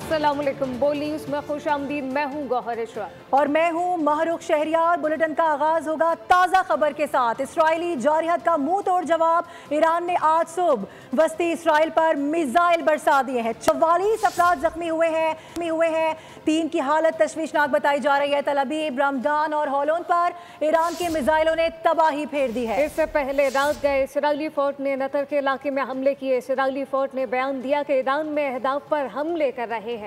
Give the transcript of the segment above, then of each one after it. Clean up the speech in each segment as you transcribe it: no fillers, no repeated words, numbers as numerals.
अस्सलाम वालेकुम। बोल न्यूज़ में खुशामदीद। मैं हूँ गौहर इशराक और मैं हूँ महरुख शहरियार। बुलेटिन का आगाज होगा ताज़ा खबर के साथ। इसराइली जारहत का मुंह तोड़ जवाब। ईरान ने आज सुबह वस्ती इसराइल पर मिसाइल बरसा दिए हैं। 44 अफराद जख्मी हुए हैं। 3 की हालत तशवीशनाक बताई जा रही है। तल अबीब, रमदान और होलोन पर ईरान के मिसाइलों ने तबाही फेर दी है। इससे पहले रात गए इसराइली फौज ने नतर के इलाके में हमले किए। इसराइली फौज ने बयान दिया कि ईरान में अहदाफ पर हमले कर रहे हैं।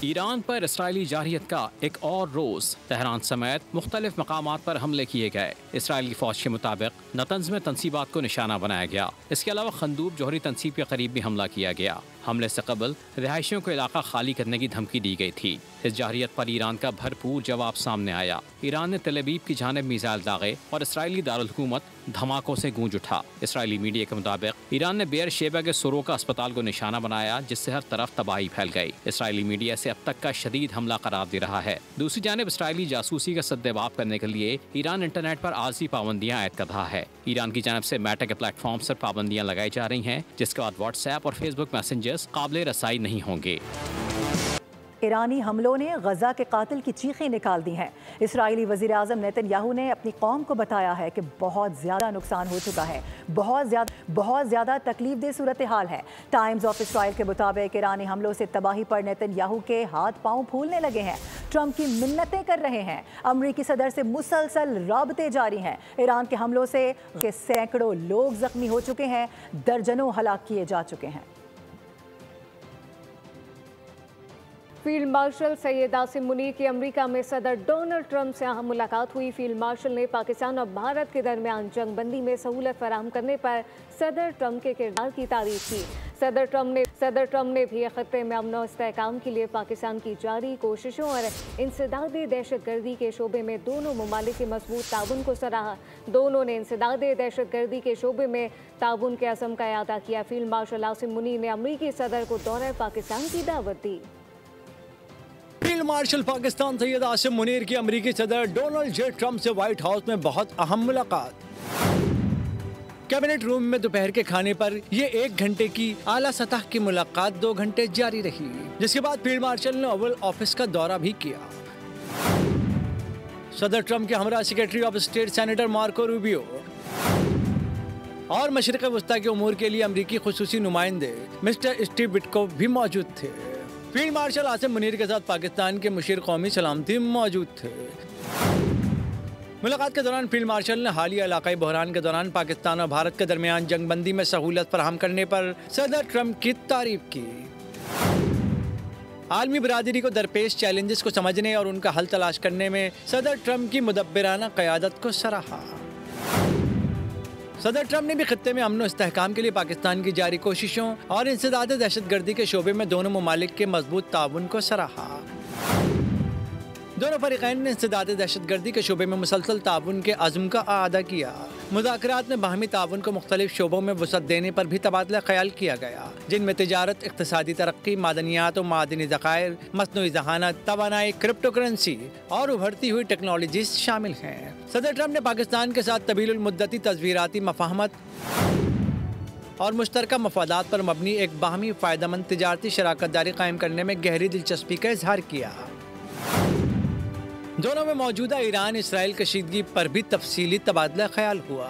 ईरान पर इसराइली जारहियत का एक और रोज़। तेहरान समेत मुख्तलिफ मकामात पर हमले किए गए। इसराइली फौज के मुताबिक नतंज में तनसीबात को निशाना बनाया गया। इसके अलावा खंदूर जौहरी तनसीब के करीब भी हमला किया गया। हमले से कबल रिहायशियों को इलाका खाली करने की धमकी दी गई थी। इस जारहियत पर ईरान का भरपूर जवाब सामने आया। ईरान ने तल अबीब की जानिब मिसाइल दागे और इसराइली दारुल हुकूमत धमाकों से गूंज उठा। इसराइली मीडिया के मुताबिक ईरान ने बेयर शेबा के सोरोका अस्पताल को निशाना बनाया, जिससे हर तरफ तबाही फैल गई। इसराइली मीडिया से अब तक का शदीद हमला करार दे रहा है। दूसरी जानिब इसराइली जासूसी का सद्देबाब करने के लिए ईरान इंटरनेट पर आर्जी पाबंदियां आयद कर रहा है। ईरान की जानिब से मेटा के प्लेटफॉर्म पर पाबंदियां लगाई जा रही हैं, जिसके बाद व्हाट्सएप और फेसबुक मैसेंजर्स काबिल रसाई नहीं होंगे। ईरानी हमलों ने गजा के कातिल की चीखें निकाल दी हैं। इसराइली वज़ीर आज़म नेतन्याहू ने अपनी कौम को बताया है कि बहुत ज़्यादा नुकसान हो चुका है, बहुत ज़्यादा तकलीफ दे सूरत हाल है। टाइम्स ऑफ इसराइल के मुताबिक ईरानी हमलों से तबाही पर नेतन्याहू के हाथ पांव फूलने लगे हैं। ट्रंप की मिन्नतें कर रहे हैं। अमरीकी सदर से मुसलसल राबते जारी हैं। ईरान के हमलों से सैकड़ों लोग जख्मी हो चुके हैं, दर्जनों हलाक किए जा चुके हैं। फील्ड मार्शल सैयद आसिम मुनीर की अमेरिका में सदर डोनाल्ड ट्रंप से अहम मुलाकात हुई। फील्ड मार्शल ने पाकिस्तान और भारत के दरमियान जंगबंदी में सहूलत फराहम करने पर सदर ट्रंप के किरदार की तारीफ की। सदर ट्रंप ने भी खत्ते में अमन और इस्तेहकाम के लिए पाकिस्तान की जारी कोशिशों और इंसदाद दहशतगर्दी के शोबे में दोनों ममालिक के मजबूत ताउन को सराहा। दोनों ने इंसदाद दहशतगर्दी के शोबे में ताउन के अज़म का इआदा किया। फील्ड मार्शल आसिम मुनीर ने अमरीकी सदर को दौरे पाकिस्तान की दावत दी। फील्ड मार्शल पाकिस्तान सैयद आसिम मुनीर की अमेरिकी सदर डोनाल्ड जे ट्रंप से व्हाइट हाउस में बहुत अहम मुलाकात। कैबिनेट रूम में दोपहर के खाने पर ये 1 घंटे की आला सतह की मुलाकात 2 घंटे जारी रही, जिसके बाद फील्ड मार्शल ने ओवल ऑफिस का दौरा भी किया। सदर ट्रंप के हमरा secretary of state senator Marco Rubio और मशरिक़ वस्ता के उमूर के लिए अमरीकी खुसूसी नुमाइंदे मिस्टर स्टीव विटकोफ भी मौजूद थे। फील्ड मार्शल आसिम मुनीर के साथ पाकिस्तान के मुशीर कौमी सलामती मौजूद थे। मुलाकात के दौरान फील्ड मार्शल ने हालिया इलाकाई बहरान के दौरान पाकिस्तान और भारत के दरमियान जंगबंदी में सहूलत फराहम करने पर सदर ट्रंप की तारीफ की। आलमी बरादरी को दरपेश चैलेंजेस को समझने और उनका हल तलाश करने में सदर ट्रंप की मुदब्बिराना क़यादत को सराहा। सदर ट्रंप ने भी खत्ते में अमन और इस्तेहकाम के लिए पाकिस्तान की जारी कोशिशों और इंसदाद दहशतगर्दी के शोबे में दोनों ममालिक के मजबूत ताउन को सराहा। दोनों फरीकैन ने इंसदाद दहशतगर्दी के शोबे में मुसलसल ताउन के अज़्म का आदा किया। मुज़ाकरात में बाहमी ताउन को मुख्तलिफ शोबों में वसअत देने पर भी तबादला ख्याल किया गया, जिनमें तिजारत, इक़्तिसादी तरक्की, मादनियात और मादनी ज़खायर, मसनूई ज़हानत, तवानाई, क्रिप्टो करेंसी और उभरती हुई टेक्नोलॉजी शामिल हैं। सदर ट्रंप ने पाकिस्तान के साथ तवील मुद्दती तस्वीराती मफाहमत और मुश्तरका मफादात पर मबनी एक बाहमी फ़ायदेमंद तिजारती शराकत दारी कायम करने में गहरी दिलचस्पी का इजहार किया। दोनों में मौजूदा ईरान इसराइल कशीदगी पर भी तफसीली तबादला ख्याल हुआ।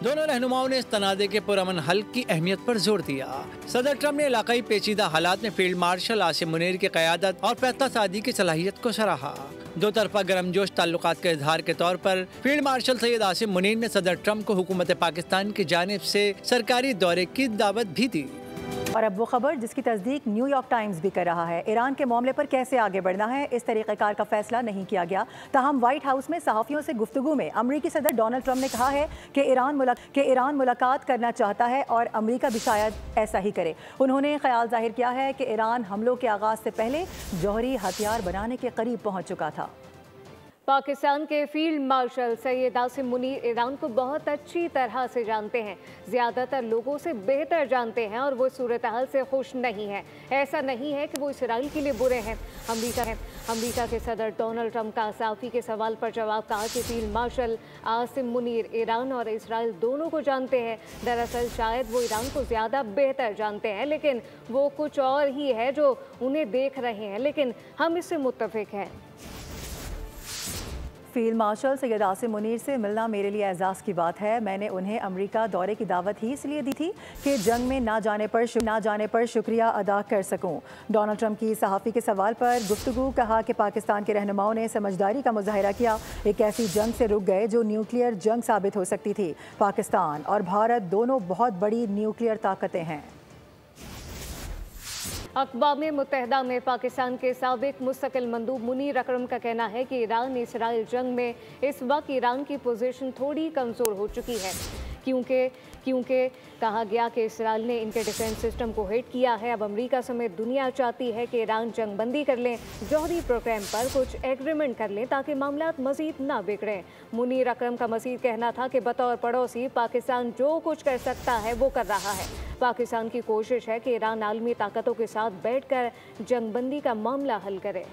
दोनों रहनुमाओं ने इस तनाज़े के पुरअमन हल की अहमियत पर जोर दिया। सदर ट्रंप ने इलाकाई पेचीदा हालात में फील्ड मार्शल आसिम मुनीर की क़यादत और फैसला सादी की सलाहियत को सराहा। दो तरफा गर्मजोश ताल्लुकात के इजहार के तौर पर फील्ड मार्शल सैयद आसिम मुनीर ने सदर ट्रंप को हुकूमत पाकिस्तान की जानिब से सरकारी दौरे की दावत भी दी। और अब वो खबर जिसकी तस्दीक न्यूयॉर्क टाइम्स भी कर रहा है। ईरान के मामले पर कैसे आगे बढ़ना है, इस तरीक़ेकार का फैसला नहीं किया गया। ताहम व्हाइट हाउस में सहाफ़ियों से गुफ्तगू में अमरीकी सदर डोनाल्ड ट्रंप ने कहा है कि ईरान मुलाकात करना चाहता है और अमरीका भी शायद ऐसा ही करे। उन्होंने ख्याल जाहिर किया है कि ईरान हमलों के आगाज़ से पहले जौहरी हथियार बनाने के करीब पहुँच चुका था। पाकिस्तान के field marshal Syed Asim Munir Iran को बहुत अच्छी तरह से जानते हैं, ज़्यादातर लोगों से बेहतर जानते हैं और वो सूरत हाल से खुश नहीं है। ऐसा नहीं है कि वो इसराइल के लिए बुरे हैं। अमेरिका के सदर डोनाल्ड ट्रंप का सहाफ़ी के सवाल पर जवाब कहा कि field marshal Asim Munir Iran और इसराइल दोनों को जानते हैं। दरअसल शायद वो ईरान को ज़्यादा बेहतर जानते हैं, लेकिन वो कुछ और ही है जो उन्हें देख रहे हैं, लेकिन हम इससे मुत्तफिक हैं। फील्ड मार्शल सैयद आसिम मुनीर से मिलना मेरे लिए एजाज़ की बात है। मैंने उन्हें अमेरिका दौरे की दावत ही इसलिए दी थी कि जंग में ना जाने पर शुक्रिया अदा कर सकूं। डोनाल्ड ट्रंप की सहाफ़ी के सवाल पर गुफ्तगू कहा कि पाकिस्तान के रहनुमाओं ने समझदारी का मुजाहिरा किया, एक ऐसी जंग से रुक गए जो न्यूक्लियर जंग साबित हो सकती थी। पाकिस्तान और भारत दोनों बहुत बड़ी न्यूक्लियर ताकतें हैं। अक़वाम मुत्तहिदा में पाकिस्तान के साबिक़ मुस्तकिल मंदूब मुनीर अकरम का कहना है कि ईरान इसराइल जंग में इस वक्त ईरान की पोजीशन थोड़ी कमज़ोर हो चुकी है, क्योंकि कहा गया कि इसराइल ने इनके डिफेंस सिस्टम को हिट किया है। अब अमेरिका समेत दुनिया चाहती है कि ईरान जंग बंदी कर लें, जौहरी प्रोग्राम पर कुछ एग्रीमेंट कर लें ताकि मामलात मज़ीद ना बिगड़ें। मुनीर अकरम का मज़ीद कहना था कि बतौर पड़ोसी पाकिस्तान जो कुछ कर सकता है वो कर रहा है। पाकिस्तान की कोशिश है कि ईरान आलमी ताकतों के साथ बैठकर जंग बंदी का मामला हल करे।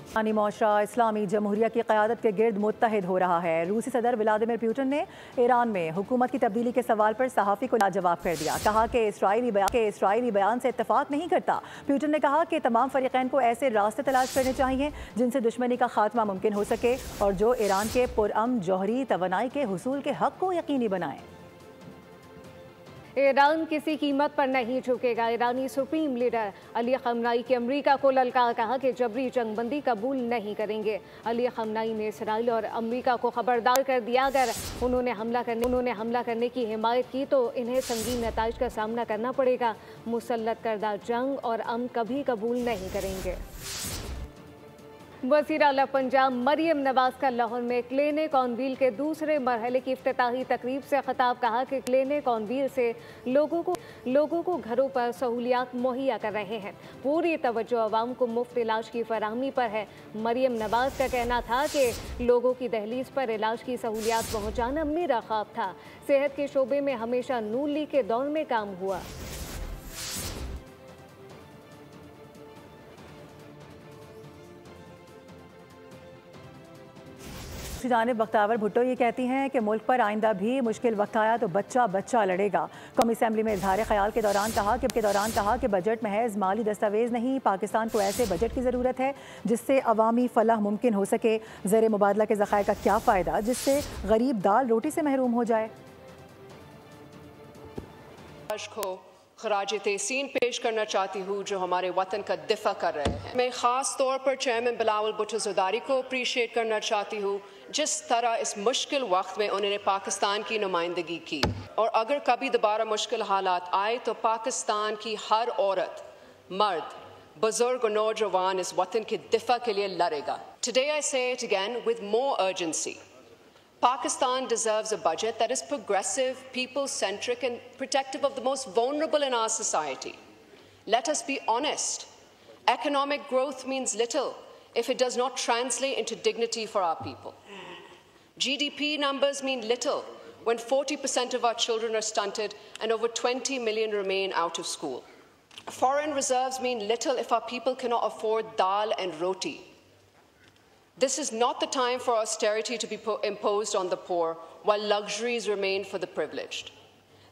ईरानी मौशरा इस्लामी जमहूरिया की क़यादत के गिर्द मुत्तहिद हो रहा है। रूसी सदर व्लादिमीर पुतिन ने ईरान में हुकूमत की तब्दीली के सवाल पर सहाफ़ी को लाजवाब कर दिया। कहा कि इसराइली बयान से इत्तफाक नहीं करता। पुतिन ने कहा कि तमाम फ़रीक़ैन को ऐसे रास्ते तलाश करने चाहिए जिनसे दुश्मनी का खात्मा मुमकिन हो सके और जो ईरान के पुरअमन जौहरी तवानाई के हुसूल के हक़ को यकीनी बनाए। ईरान किसी कीमत पर नहीं झुकेगा। ईरानी सुप्रीम लीडर अली खमनाई की अमेरिका को ललकार, कहा कि जबरी जंगबंदी कबूल नहीं करेंगे। अली खमनाई ने इसराइल और अमेरिका को खबरदार कर दिया, अगर उन्होंने हमला करने की हिमायत की तो इन्हें संगीन नताइज का सामना करना पड़ेगा। मुसल्लत करदा जंग और अमन कभी कबूल नहीं करेंगे। वज़ीर आला पंजाब मरियम नवाज का लाहौर में क्लेने कॉनवील के दूसरे मरहले की इफ्तिताही तकरीब से खिताब, कहा कि क्लेने कॉनवील से लोगों को घरों पर सहूलियात मुहैया कर रहे हैं। पूरी तवज्जो आवाम को मुफ्त इलाज की फराहमी पर है। मरियम नवाज का कहना था कि लोगों की दहलीज पर इलाज की सहूलियात पहुँचाना मेरा ख्वाब था। सेहत के शोबे में हमेशा नून लीग के दौर में काम हुआ। जानिब बख्तावर भुट्टो ये कहती हैं कि मुल्क पर आइंदा भी मुश्किल वक्त आया तो बच्चा लड़ेगा। कौमी असेंबली में इजहार ख्याल के दौरान कहा कि बजट महज माली दस्तावेज नहीं, पाकिस्तान को ऐसे बजट की ज़रूरत है जिससे अवामी फलाह मुमकिन हो सके। ज़र मुबादला के ज़खायर का क्या फ़ायदा जिससे गरीब दाल रोटी से महरूम हो जाए। खराज तहसीन पेश करना चाहती हूँ जो हमारे वतन का दिफा कर रहे हैं। मैं ख़ास तौर पर चेयरमैन बिलावल भुट्टो ज़रदारी को अप्रीशिएट करना चाहती हूँ, जिस तरह इस मुश्किल वक्त में उन्होंने पाकिस्तान की नुमाइंदगी की, और अगर कभी दोबारा मुश्किल हालात आए तो पाकिस्तान की हर औरत, मर्द, बुजुर्ग और नौजवान इस वतन के दिफा के लिए लड़ेगा। Today I say it again with more urgency. Pakistan deserves a budget that is progressive, people-centric and protective of the most vulnerable in our society. Let us be honest. Economic growth means little if it does not translate into dignity for our people. GDP numbers mean little when 40% of our children are stunted and over 20 million remain out of school. Foreign reserves mean little if our people cannot afford dal and roti. This is not the time for austerity to be imposed on the poor while luxuries remain for the privileged.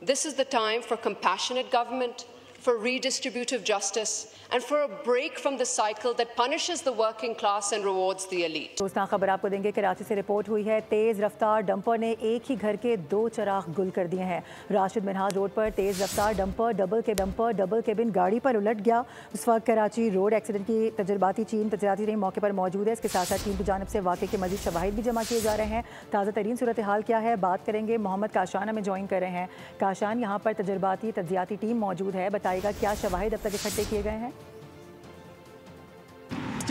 This is the time for compassionate government, for redistributive justice and for a break from the cycle that punishes the working class and rewards the elite. दोस्तों खबर आपको देंगे कराची से report हुई है, तेज़ रफ्तार dumper ने एक ही घर के 2 चिराग गुल कर दिए हैं। राशिद मिनहाज रोड पर तेज़ रफ्तार डंपर डबल केबिन गाड़ी पर उलट गया। उस वक्त कराची रोड एक्सीडेंट की तजर्बाती टीम मौके पर मौजूद है। इसके साथ साथ टीम की जानिब से वाक़े के मज़ीद शवाहिद भी जमा किए जा रहे हैं। ताज़ा तरीन सूरत हाल क्या है बात करेंगे, मोहम्मद काशान हमें ज्वाइन कर रहे हैं। काशान, यहाँ पर तजर्बाती तजियाती टीम मौजूद है, बताइएगा क्या शवाहिद अब तक इकट्ठे किए गए हैं।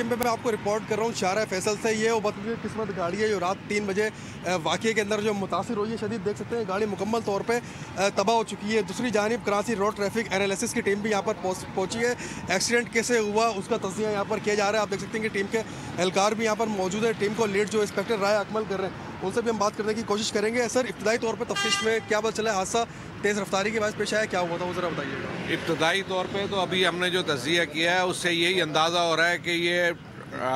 पश्चिम में मैं आपको रिपोर्ट कर रहा हूँ शाहरा फैसल से। ये वो बदकिस्मत गाड़ी है जो रात 3 बजे वाक़े के अंदर जो मुतासिर हुई है शदीद। देख सकते हैं गाड़ी मुकम्मल तौर पे तबाह हो चुकी है। दूसरी जानिब कराची रोड ट्रैफिक एनालिसिस की टीम भी यहाँ पर पहुँची है। एक्सीडेंट कैसे हुआ उसका तस्दीया यहाँ पर किया जा रहा है। आप देख सकते हैं कि टीम के एहलकार भी यहाँ पर मौजूद है। टीम को लीड जो इंस्पेक्टर राय अकमल कर रहे हैं उनसे भी हम बात करने की कोशिश करेंगे। सर, इब्तदाई तौर पर तफ्तीश में क्या पता चला, हादसा तेज़ रफ्तारी के बाद पेश आया, क्या हुआ था वो ज़रा बताइएगा। इब्तदाई तौर पे तो अभी हमने जो तज़किया किया है उससे यही अंदाज़ा हो रहा है कि ये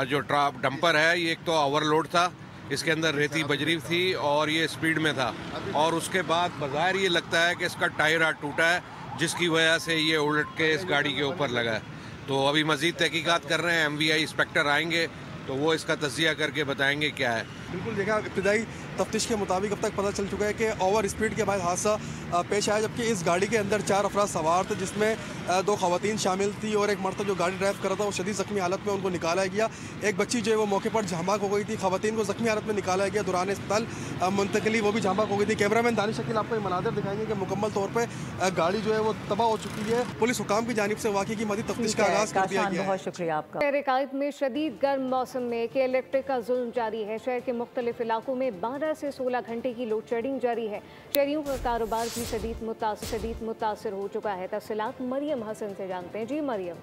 जो डंपर है ये एक तो ओवरलोड था, इसके अंदर रेती बजरी थी और ये स्पीड में था, और उसके बाद बाज़ाहिर ये लगता है कि इसका टायर टूटा है जिसकी वजह से ये उलट के इस गाड़ी के ऊपर लगा है। तो अभी मज़ीद तहकीकात कर रहे हैं, MVI इंस्पेक्टर आएंगे तो वो इसका तज़किया करके बताएंगे क्या है। बिल्कुल, देखा इब्तदाई तफ्तीश के मुताबिक अब तक पता चल चुका है कि ओवर स्पीड के बाद हादसा पेश आया, जबकि इस गाड़ी के अंदर 4 अफराद सवार थे जिसमें 2 खवातीन शामिल थी और एक मर्द जो गाड़ी ड्राइव कर रहा था वो शदीद ज़ख्मी हालत में उनको निकाला गया। एक बच्ची जो है वो मौके पर झामाक हो गई थी। खवातीन को ज़ख्मी हालत में निकाला गया, दौरान अस्पताल मुंतकली वो भी झामाक हो गई थी। कैमरामैन दानिश शकील आपको ये मनाज़िर दिखाएंगे कि मुकम्मल तौर पर गाड़ी जो है वो तबाह हो चुकी है। पुलिस हुकाम की जानिब से वाक़े की मज़ीद तफ्तीश का आगाज़ कर दिया गया है। बहुत शुक्रिया आपका। शहर कायद में शदीद गर्म मौसम में कि इलेक्ट्रिक का जुल्म जारी है। शहर के मुख्तलिफ इलाकों में 12 से 16 घंटे की लोड शेडिंग जारी है। शहरियों का कारोबार भी शदीद मुतासिर हो चुका है। तफसीलात मरियम हसन से जानते हैं। जी मरियम।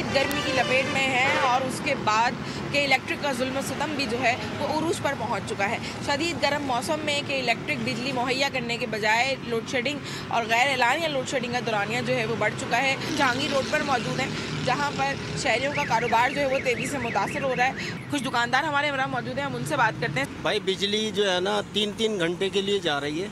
गर्मी की लपेट में है और उसके बाद के इलेक्ट्रिक का जुल्म सितम भी जो है वो उरूज पर पहुंच चुका है। शदीद गर्म मौसम में कि इलेक्ट्रिक बिजली मुहैया करने के बजाय लोड शेडिंग और गैर एलानिया लोड शेडिंग का दौरानिया जो है वो बढ़ चुका है। जहांगीर रोड पर मौजूद है जहां पर शहरियों का कारोबार जो है वो तेज़ी से मुतासर हो रहा है। कुछ दुकानदार हमारे हमरा मौजूद हैं, हम उनसे बात करते हैं। भाई बिजली जो है ना 3-3 घंटे के लिए जा रही है।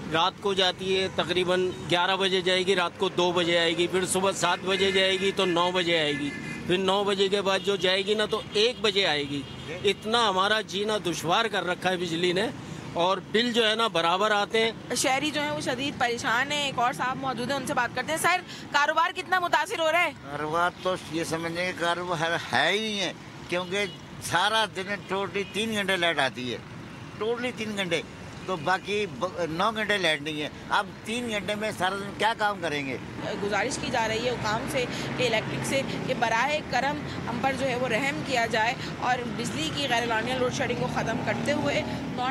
रात को जाती है तकरीबन 11 बजे जाएगी, रात को 2 बजे आएगी, फिर सुबह 7 बजे जाएगी तो 9 बजे आएगी, फिर 9 बजे के बाद जो जाएगी ना तो 1 बजे आएगी। इतना हमारा जीना दुश्वार कर रखा है बिजली ने, और बिल जो है ना बराबर आते हैं। शहरी जो है वो शदीद परेशान है। एक और साहब मौजूद है, उनसे बात करते हैं। सर, कारोबार कितना मुतासिर हो रहा है? कारोबार तो ये समझने के कारोबार है ही नहीं है, क्योंकि सारा दिन टोटली 3 घंटे लाइट आती है, टोटली 3 घंटे, तो बाकी 9 घंटे लाइट नहीं है। अब 3 घंटे में सारा दिन क्या काम करेंगे? गुजारिश की जा रही है हुकाम से कि इलेक्ट्रिक से कि बराए करम हम पर जो है वो रहम किया जाए और बिजली की गैर एलानिया लोड शेडिंग को ख़त्म करते हुए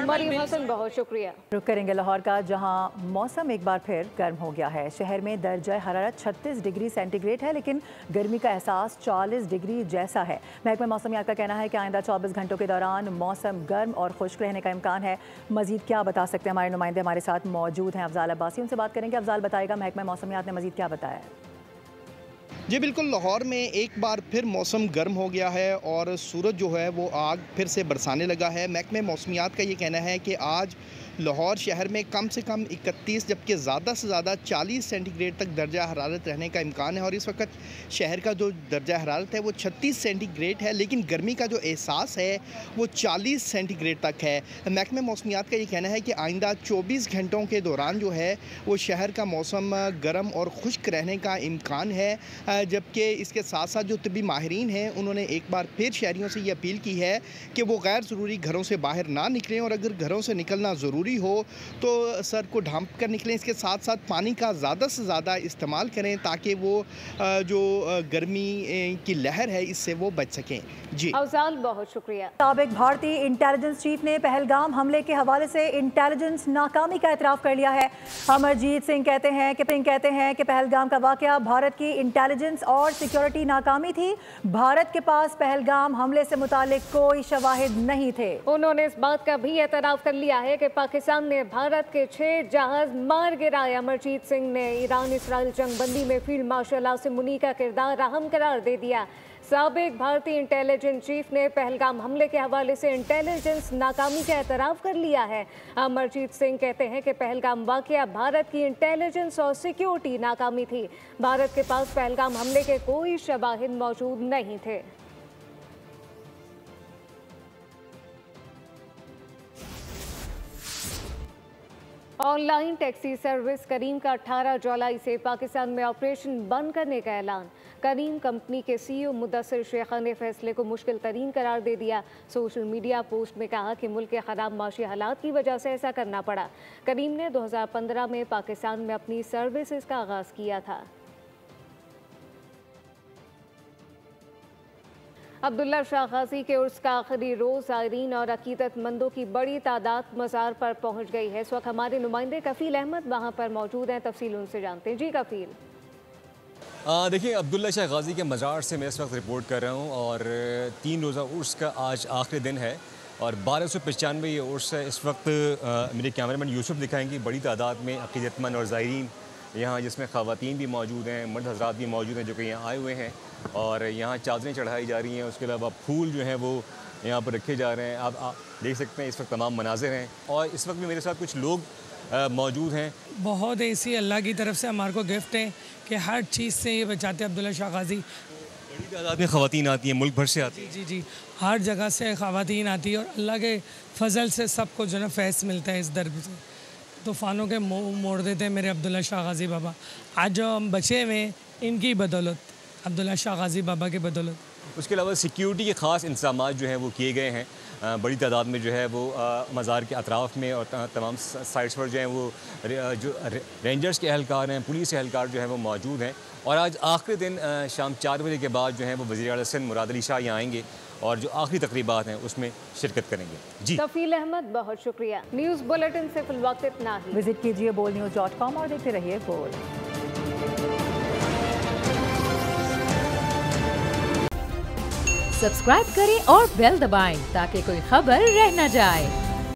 मरियम हसन बहुत शुक्रिया। रुक करेंगे लाहौर का, जहां मौसम एक बार फिर गर्म हो गया है। शहर में दर्जा हरारत 36 डिग्री सेंटीग्रेड है, लेकिन गर्मी का एहसास 40 डिग्री जैसा है। महकमा मौसमियात का कहना है कि आइंदा 24 घंटों के दौरान मौसम गर्म और खुश्क रहने का इम्कान है। मजीद क्या बता सकते हैं, हमारे नुमाइंदे हमारे साथ मौजूद हैं। अफजाल अब्बासी, उनसे बात करेंगे। अफजाल, बताएगा महकमा मौसमियात ने मजीद क्या बताया है? जी बिल्कुल, लाहौर में एक बार फिर मौसम गर्म हो गया है और सूरज जो है वो आग फिर से बरसाने लगा है। महकमे मौसमियात का ये कहना है कि आज लाहौर शहर में कम से कम 31 जबकि ज़्यादा से ज़्यादा 40 सेंटीग्रेड तक दर्जा हरारत रहने का इम्कान है, और इस वक्त शहर का जो दर्जा हरारत है वो 36 सेंटीग्रेड है, लेकिन गर्मी का जो एहसास है वो 40 सेंटीग्रेड तक है। महकमे मौसमियात का ये कहना है कि आइंदा 24 घंटों के दौरान जो है वो शहर का मौसम गर्म और खुश्क रहने का इम्कान है, जबकि इसके साथ साथ जो तिब्बी माहिरीन हैं उन्होंने एक बार फिर शहरियों से ये अपील की है कि वो गैर ज़रूरी घरों से बाहर ना निकलें, और अगर घरों से निकलना ज़रूरी हो तो सर को ढांप कर निकलें। इसके साथ साथ पानी का ज़्यादा से ज़्यादा इस्तेमाल करें ताकि वो जो गर्मी की लहर है इससे वो बच सकें। जी अफजाल, बहुत शुक्रिया। साबिक भारतीय इंटेलिजेंस चीफ ने पहलगाम हमले के हवाले से इंटेलिजेंस नाकामी का एतराफ़ कर लिया है। अमरजीत सिंह कहते हैं कि पहलगाम का वाक़या भारत की इंटेलिजेंस और सिक्योरिटी नाकामी थी। भारत के पास पहलगाम हमले से मुतालिक कोई शवाहिद नहीं थे। उन्होंने इस बात का भी एतराफ़ कर लिया है कि पाकिस्तान ने भारत के 6 जहाज मार गिराए। अमरजीत सिंह ने ईरान इसराइल जंगबंदी में फील्ड मार्शल आसिम मुनी का किरदार अहम करार दे दिया। साबिक भारतीय इंटेलिजेंस चीफ ने पहलगाम हमले के हवाले से इंटेलिजेंस नाकामी का एतराफ़ कर लिया है। अमरजीत सिंह कहते हैं कि पहलगाम वाक़या भारत की इंटेलिजेंस और सिक्योरिटी नाकामी थी। भारत के पास पहलगाम हमले के कोई शवाहिद मौजूद नहीं थे। ऑनलाइन टैक्सी सर्विस करीम का 18 जुलाई से पाकिस्तान में ऑपरेशन बंद करने का ऐलान। करीम कंपनी के CEO मुदस्सिर शेखा ने फैसले को मुश्किल तरीन करार दे दिया। सोशल मीडिया पोस्ट में कहा कि मुल्क के ख़राब माशी हालात की वजह से ऐसा करना पड़ा। करीम ने 2015 में पाकिस्तान में अपनी सर्विसेज का आगाज़ किया था। अब्दुल्ला शाह गाजी के उर्स का आखिरी रोज़ ज़ायरीन और अकीदतमंदों की बड़ी तादाद मज़ार पर पहुंच गई है। इस वक्त हमारे नुमाइंदे कफील अहमद वहां पर मौजूद हैं, तफसील उनसे जानते हैं। जी कफील। देखिए, अब्दुल्ला शाह गाजी के मज़ार से मैं इस वक्त रिपोर्ट कर रहा हूँ और 3 रोज़ा उर्स का आज आखिरी दिन है और 1295 ये उर्स है। इस वक्त मेरे कैमरामैन यूसुफ दिखाएंगे बड़ी तादाद में अकीदतमंद और ज़ायरीन यहाँ, जिसमें ख़वातीन भी मौजूद हैं, मर्द हज़रात भी मौजूद हैं जो कि यहाँ आए हुए हैं और यहाँ चादरें चढ़ाई जा रही हैं। उसके अलावा फूल जो हैं वो यहाँ पर रखे जा रहे हैं। आप देख सकते हैं इस वक्त तमाम मनाज़िर हैं और इस वक्त भी मेरे साथ कुछ लोग मौजूद हैं। बहुत ऐसी अल्लाह की तरफ से हमारे को गिफ्ट है कि हर चीज़ से ये बचाते हैं अब्दुल्ला शाह गाजी। बड़ी तादाद में ख़वातीन आती हैं, मुल्क भर से आती हैं। जी जी, हर जगह से ख़वातीन आती है और अल्लाह के फजल से सबको जो है फैज़ मिलता है। इस दर से तूफ़ानों के मोड़ देते हैं मेरे अब्दुल्ला शाह गाजी बाबा। आज जो हम बचे हुए इनकी बदौलत, अब्दुल्ला शाह गाजी बाबा की बदौलत। उसके अलावा सिक्योरिटी के ख़ास इंतजाम जो हैं वो किए गए हैं। बड़ी तादाद में जो है वो मज़ार के अतराफ़ में और तमाम साइट्स पर जो हैं वो जो रेंजर्स के एहलकार हैं, पुलिस के एहलकार जो हैं वो मौजूद हैं। और आज आखिरी दिन शाम 4 बजे के बाद जो है वो वज़ीर आला सिंध मुराद अली शाह यहाँ आएंगे और जो आखिरी तकरीबात हैं उसमें शिरकत करेंगे। जी कफील अहमद, बहुत शुक्रिया। न्यूज़ बुलेटिन से फिल वक्त इतना ही। विजिट कीजिए boldnews.com और देखते रहिए बोल। सब्सक्राइब करें और बेल दबाएं ताकि कोई खबर रह न जाए।